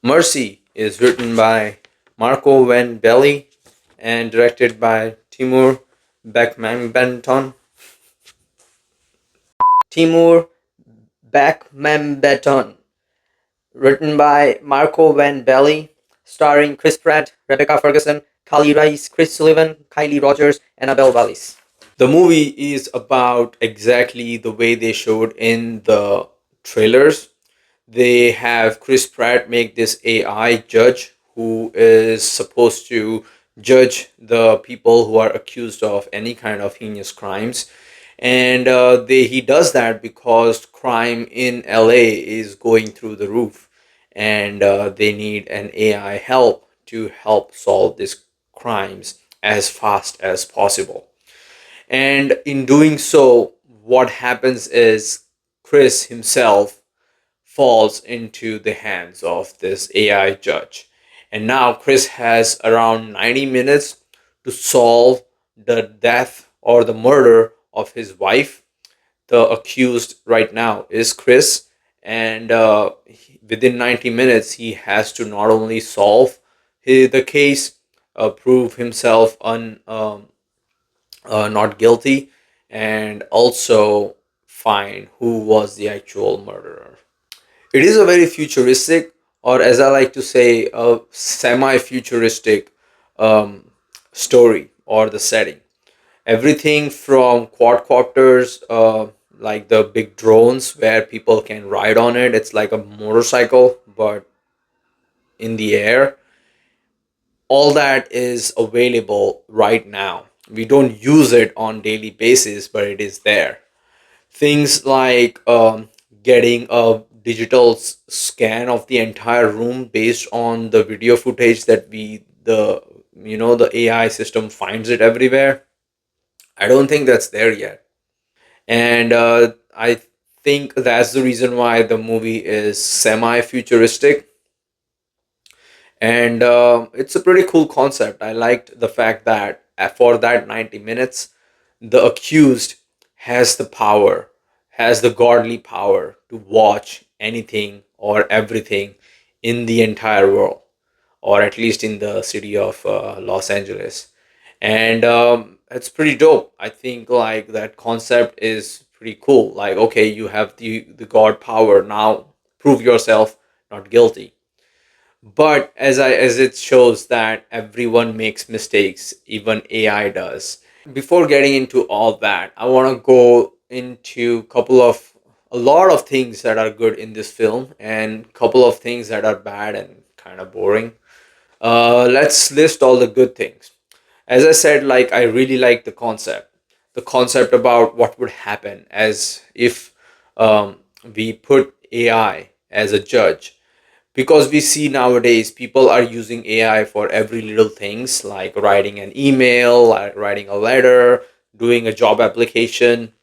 Mercy is written by Marco Van Belli and directed by Beckmanbenton. Timur Beckmanbenton. Written by Marco Van Belli, starring Chris Pratt, Rebecca Ferguson, Kylie Reis, Chris Sullivan, Kylie Rogers, and Abel Wallis. The movie is about exactly the way they showed in the trailers. They have Chris Pratt make this AI judge who is supposed to judge the people who are accused of any kind of heinous crimes. And he does that because crime in LA is going through the roof, and they need an AI help to help solve these crimes as fast as possible. And in doing so, what happens is Chris himself falls into the hands of this AI judge. And now Chris has around 90 minutes to solve the death or the murder of his wife. The accused right now is Chris, and within 90 minutes, he has to not only solve the case, prove himself not guilty, and also find who was the actual murderer. It is a very futuristic, or as I like to say, a semi-futuristic story or the setting. Everything from quadcopters, like the big drones where people can ride on it. It's like a motorcycle, but in the air. All that is available right now. We don't use it on daily basis, but it is there. Things like getting a digital scan of the entire room based on the video footage that the AI system finds it everywhere. I don't think that's there yet, and I think that's the reason why the movie is semi-futuristic, and it's a pretty cool concept. I liked the fact that for that 90 minutes, the accused has the power, has the godly power to watch anything or everything in the entire world, or at least in the city of Los Angeles. And it's pretty dope. I think like that concept is pretty cool. Like, okay, you have the god power now, prove yourself not guilty. But as it shows that everyone makes mistakes, even AI does. Before getting into all that, I want to go into a lot of things that are good in this film and couple of things that are bad and kind of boring. Let's list all the good things. As I said, like I really like the concept about what would happen as if we put AI as a judge, because we see nowadays people are using AI for every little things like writing an email, writing a letter, doing a job application,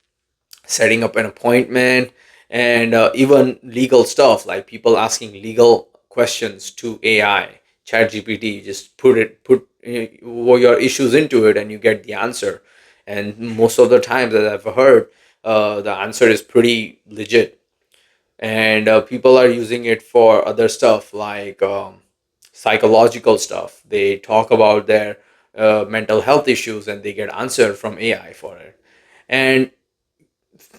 setting up an appointment, and even legal stuff like people asking legal questions to AI. Chat GPT, just put your issues into it and you get the answer. And most of the times that I've heard, the answer is pretty legit, and people are using it for other stuff like psychological stuff. They talk about their mental health issues and they get answered from AI for it. And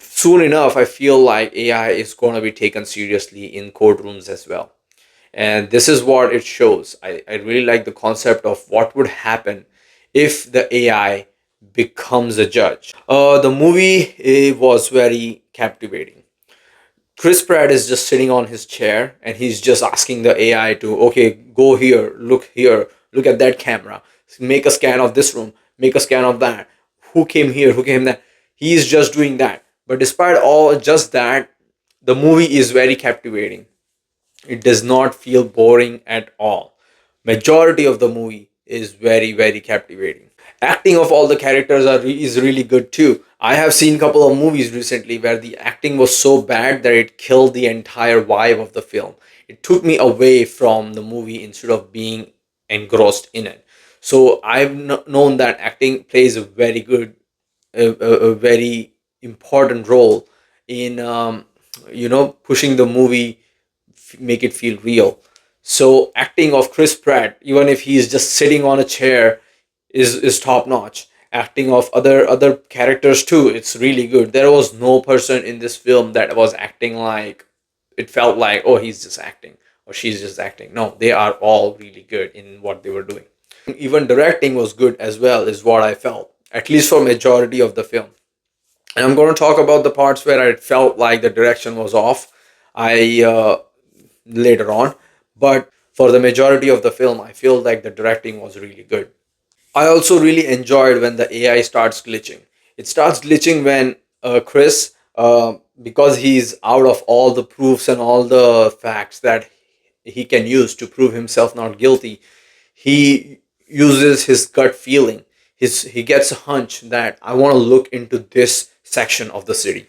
soon enough, I feel like AI is going to be taken seriously in courtrooms as well. And this is what it shows. I really like the concept of what would happen if the AI becomes a judge. The movie was very captivating. Chris Pratt is just sitting on his chair and he's just asking the AI to, okay, go here, look at that camera, make a scan of this room, make a scan of that. Who came here? Who came there? He's just doing that. But despite all just that, the movie is very captivating. It does not feel boring at all. Majority of the movie is very captivating. Acting of all the characters is really good too. I have seen a couple of movies recently where the acting was so bad that it killed the entire vibe of the film. It took me away from the movie instead of being engrossed in it. So I've known that acting plays a very good, a very important role in pushing the movie, make it feel real. So acting of Chris Pratt, even if he is just sitting on a chair, is top notch. Acting of other characters too, it's really good. There was no person in this film that was acting like it felt like, oh, he's just acting or she's just acting. No, they are all really good in what they were doing. Even directing was good as well, is what I felt, at least for majority of the film. And I'm going to talk about the parts where I felt like the direction was off. I later on, but for the majority of the film, I feel like the directing was really good. I also really enjoyed when the AI starts glitching. It starts glitching when Chris, because he's out of all the proofs and all the facts that he can use to prove himself not guilty, he uses his gut feeling. He gets a hunch that I want to look into this section of the city.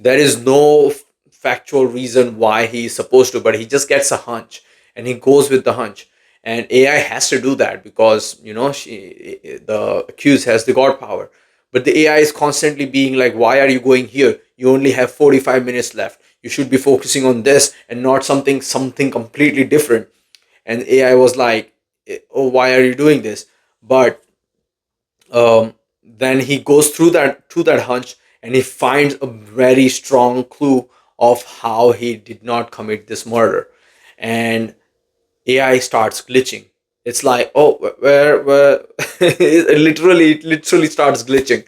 There is no factual reason why he's supposed to, but he just gets a hunch and he goes with the hunch. And AI has to do that because the accused has the god power. But the AI is constantly being like, "Why are you going here? You only have 45 minutes left. You should be focusing on this and not something completely different." And AI was like, "Oh, why are you doing this?" But then he goes through that hunch and he finds a very strong clue of how he did not commit this murder. And AI starts glitching. It's like, oh, where it literally starts glitching.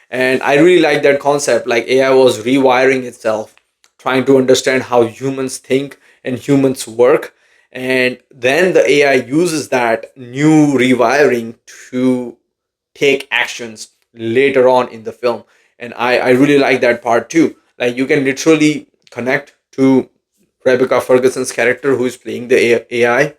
And I really like that concept. Like AI was rewiring itself, trying to understand how humans think and humans work. And then the AI uses that new rewiring to take actions later on in the film. And I really like that part too. Like you can literally connect to Rebecca Ferguson's character who is playing the AI,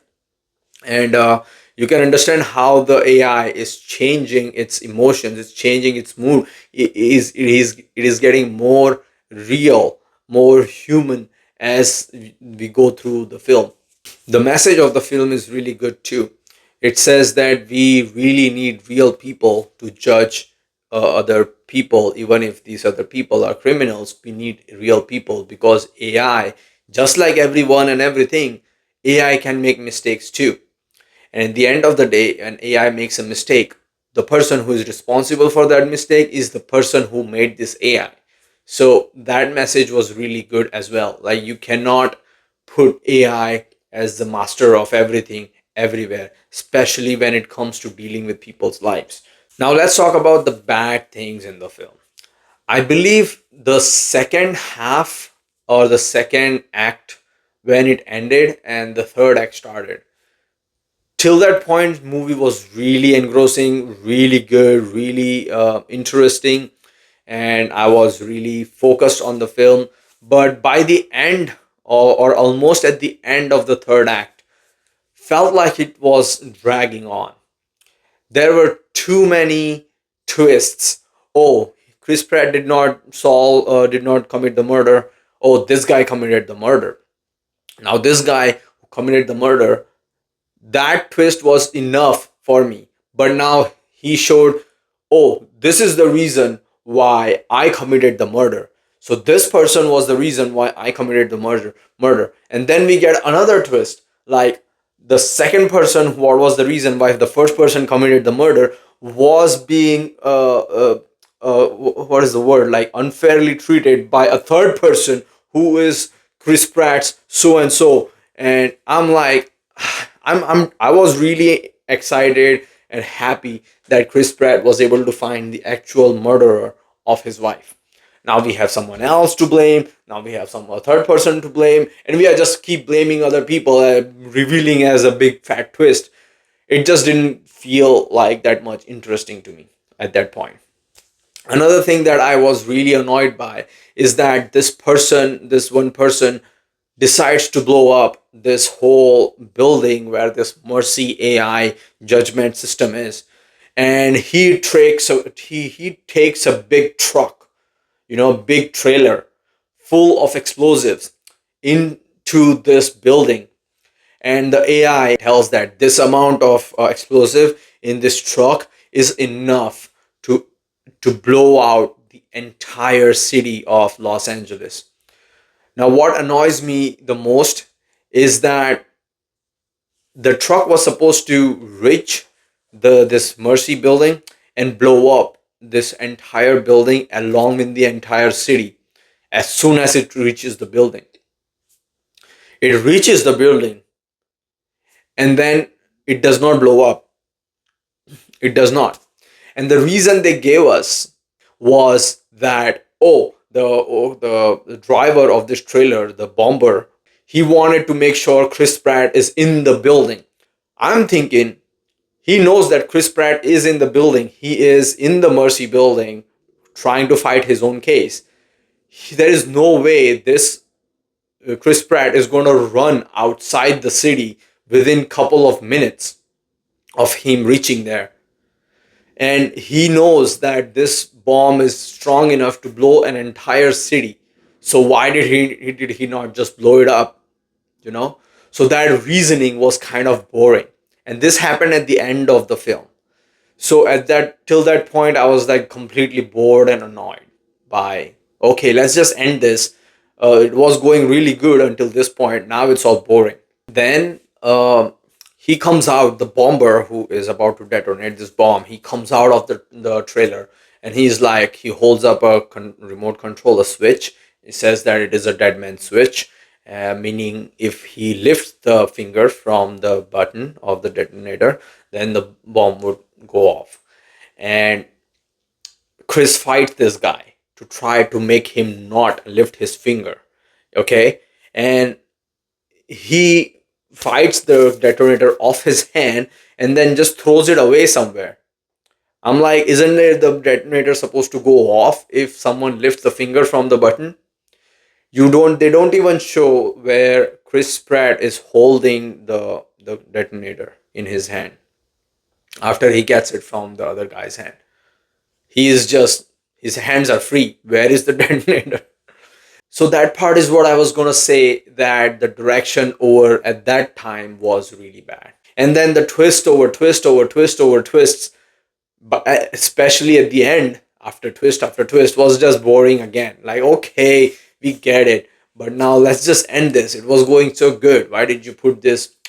and you can understand how the AI is changing its emotions, it's changing its mood. It is getting more real, more human as we go through the film. The message of the film is really good too. It says that we really need real people to judge other people, even if these other people are criminals. We need real people because AI, just like everyone and everything, AI can make mistakes too. And at the end of the day, an AI makes a mistake. The person who is responsible for that mistake is the person who made this AI. So that message was really good as well. Like you cannot put AI as the master of everything everywhere, especially when it comes to dealing with people's lives. Now let's talk about the bad things in the film. I believe the second half or the second act, when it ended and the third act started, till that point movie was really engrossing, really good, really interesting, and I was really focused on the film. But by the end, or almost at the end of the third act, felt like it was dragging on. There were too many twists. Oh, Chris Pratt did not commit the murder. Oh, this guy committed the murder. Now this guy who committed the murder, that twist was enough for me. But now he showed, oh, this is the reason why I committed the murder. So this person was the reason why I committed the murder. And then we get another twist, like the second person, what was the reason why the first person committed the murder, was being what is the word, like unfairly treated by a third person who is Chris Pratt's so and so. And I'm like, I was really excited and happy that Chris Pratt was able to find the actual murderer of his wife. Now we have someone else to blame. Now we have some a third person to blame, and we are just keep blaming other people, revealing as a big fat twist. It just didn't feel like that much interesting to me at that point. Another thing that I was really annoyed by is that this one person, decides to blow up this whole building where this Mercy AI judgment system is. And he takes a big truck, big trailer full of explosives into this building. And the AI tells that this amount of explosive in this truck is enough to blow out the entire city of Los Angeles. Now, what annoys me the most is that The truck was supposed to reach the this Mercy building and blow up this entire building along in the entire city. As soon as it reaches the building, it reaches the building, and then it does not blow up. It does not. And the reason they gave us was that, the driver of this trailer, the bomber, he wanted to make sure Chris Pratt is in the building. I'm thinking he knows that Chris Pratt is in the building. He is in the Mercy building trying to fight his own case. There is no way this Chris Pratt is going to run outside the city within couple of minutes of him reaching there. And he knows that this bomb is strong enough to blow an entire city. So why did he not just blow it up? You know? So that reasoning was kind of boring. And this happened at the end of the film. So at that till that point, I was like completely bored and annoyed by, okay, let's just end this. It was going really good until this point. Now it's all boring. Then he comes out, the bomber who is about to detonate this bomb. He comes out of the trailer, and he's like, he holds up a remote control, a switch. It says that it is a dead man switch, meaning if he lifts the finger from the button of the detonator, then the bomb would go off. And Chris fights this guy to try to make him not lift his finger. Okay. And he fights the detonator off his hand and then just throws it away somewhere. I'm like, isn't it the detonator supposed to go off if someone lifts the finger from the button? They don't even show where Chris Pratt is holding the detonator in his hand after he gets it from the other guy's hand. He is just, his hands are free. Where is the detonator? So that part is what I was going to say, that the direction over at that time was really bad. And then the twist over twist over twist over twists, but especially at the end, after twist, was just boring again. Like, okay, we get it, but now let's just end this. It was going so good. Why did you put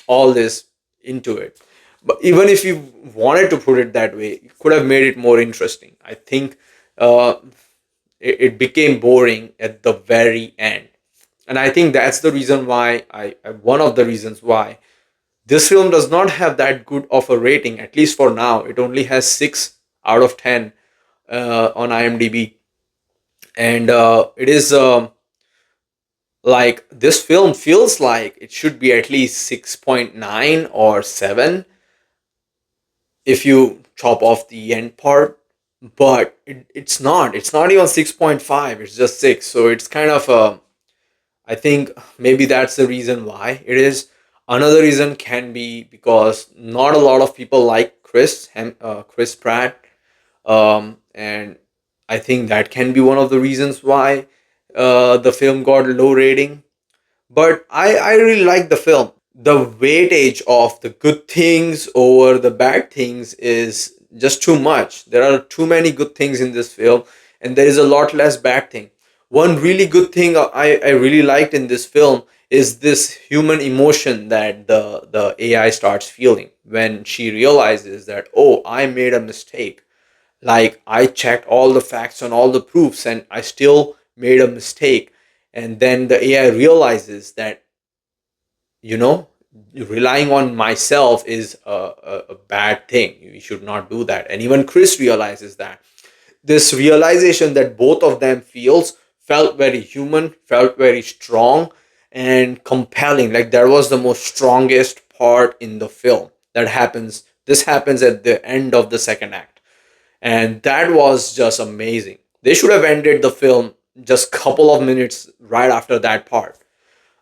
all this into it? But even if you wanted to put it that way, you could have made it more interesting. I think uh, it became boring at the very end. And I think that's the reason why one of the reasons why this film does not have that good of a rating, at least for now. It only has 6 out of 10 on IMDb. And it is like, this film feels like it should be at least 6.9 or 7 if you chop off the end part. But it's not even 6.5, it's just 6. So it's kind of I think maybe that's the reason why it is. Another reason can be because not a lot of people like Chris Pratt, and I think that can be one of the reasons why the film got low rating. But I really like the film. The weightage of the good things over the bad things is just too much. There are too many good things in this film, and there is a lot less bad thing. One really good thing I really liked in this film is this human emotion that the AI starts feeling when she realizes that, oh, I made a mistake. Like, I checked all the facts and all the proofs, and I still made a mistake. And then the AI realizes that, you know, relying on myself is a bad thing. We should not do that. And even Chris realizes that. This realization that both of them felt very human, felt very strong and compelling. Like, that was the most strongest part in the film. This happens at the end of the second act, and that was just amazing. They should have ended the film just couple of minutes right after that part.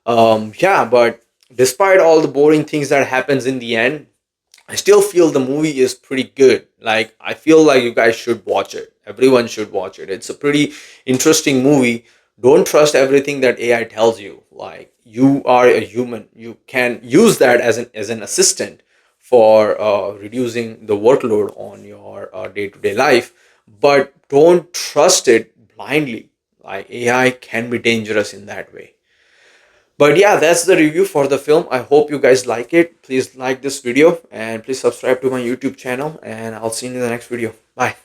Yeah, but despite all the boring things that happens in the end, I still feel the movie is pretty good. Like, I feel like you guys should watch it. Everyone should watch it. It's a pretty interesting movie. Don't trust everything that AI tells you. Like, you are a human. You can use that as an assistant for reducing the workload on your day to day life, but don't trust it blindly. Like, AI can be dangerous in that way. But yeah, that's the review for the film. I hope you guys like it. Please like this video and please subscribe to my YouTube channel, and I'll see you in the next video. Bye.